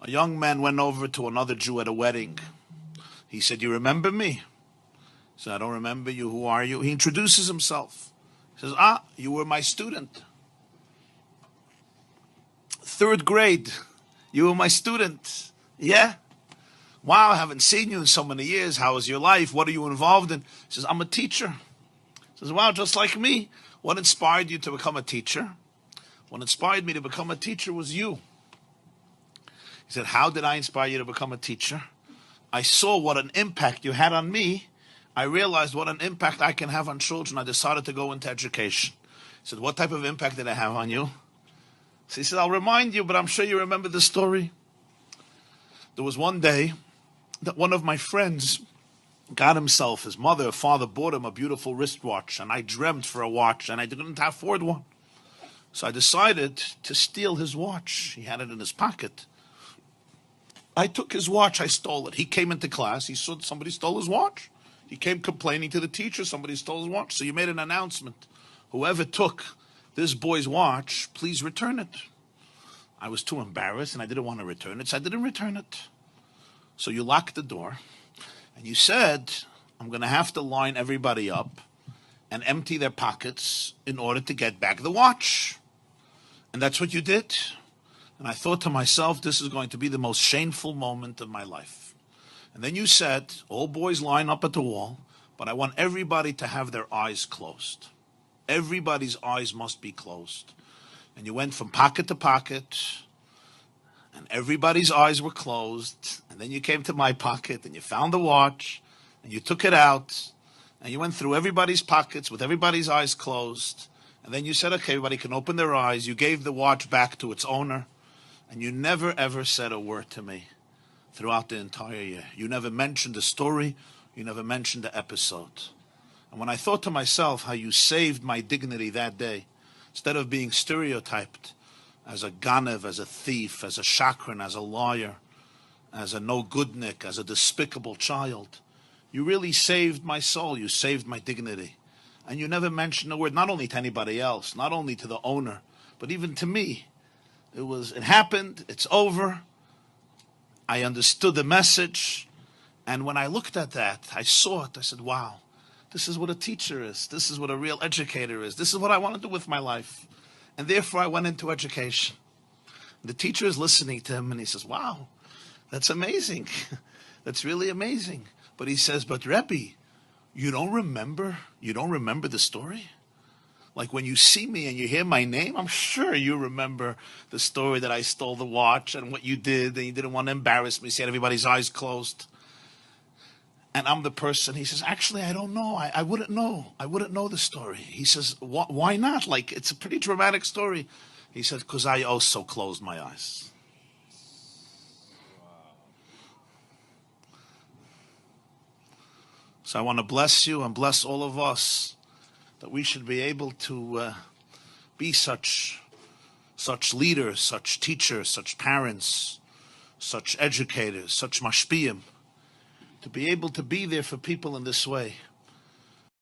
A young man went over to another Jew at a wedding. He said, "You remember me?" He said, "I don't remember you. Who are you?" He introduces himself. He says, "Ah, you were my student. Third grade. You were my student. Yeah? Wow, I haven't seen you in so many years. How is your life? What are you involved in?" He says, "I'm a teacher." He says, "Wow, just like me. What inspired you to become a teacher?" "What inspired me to become a teacher was you." He said, "How did I inspire you to become a teacher?" "I saw what an impact you had on me. I realized what an impact I can have on children. I decided to go into education." He said, "What type of impact did I have on you?" So he said, "I'll remind you, but I'm sure you remember the story. There was one day that one of my friends got himself, his mother or father bought him a beautiful wristwatch, and I dreamt for a watch, and I didn't afford one. So I decided to steal his watch. He had it in his pocket. I took his watch, I stole it. He came into class, he saw somebody stole his watch. He came complaining to the teacher, somebody stole his watch. So you made an announcement. Whoever took this boy's watch, please return it." I was too embarrassed and I didn't want to return it, so I didn't return it. So you locked the door and you said, "I'm going to have to line everybody up and empty their pockets in order to get back the watch." And that's what you did. And I thought to myself, this is going to be the most shameful moment of my life. And then you said, "All boys line up at the wall, but I want everybody to have their eyes closed. Everybody's eyes must be closed." And you went from pocket to pocket, and everybody's eyes were closed. And then you came to my pocket, and you found the watch, and you took it out, and you went through everybody's pockets with everybody's eyes closed. And then you said, "Okay, everybody can open their eyes." You gave the watch back to its owner, and you never ever said a word to me throughout the entire year. You never mentioned the story. You never mentioned the episode. And when I thought to myself how you saved my dignity that day, instead of being stereotyped as a ganev, as a thief, as a shakran, as a liar, as a no-goodnik, as a despicable child, you really saved my soul. You saved my dignity. And you never mentioned a word, not only to anybody else, not only to the owner, but even to me. It happened, it's over. I understood the message. And when I looked at that, I saw it. I said, wow, this is what a teacher is. This is what a real educator is. This is what I want to do with my life. And therefore I went into education. The teacher is listening to him and he says, wow, that's amazing. That's really amazing. But he says, "But Rebbe, you don't remember the story? Like when you see me and you hear my name, I'm sure you remember the story that I stole the watch and what you did, and you didn't want to embarrass me, so you had everybody's eyes closed." And I'm the person, he says, "Actually, I don't know. I wouldn't know. I wouldn't know the story." He says, "Why not? Like, it's a pretty dramatic story." He says, "Because I also closed my eyes." So I want to bless you and bless all of us that we should be able to be such leaders, such teachers, such parents, such educators, such mashpiyim, to be able to be there for people in this way.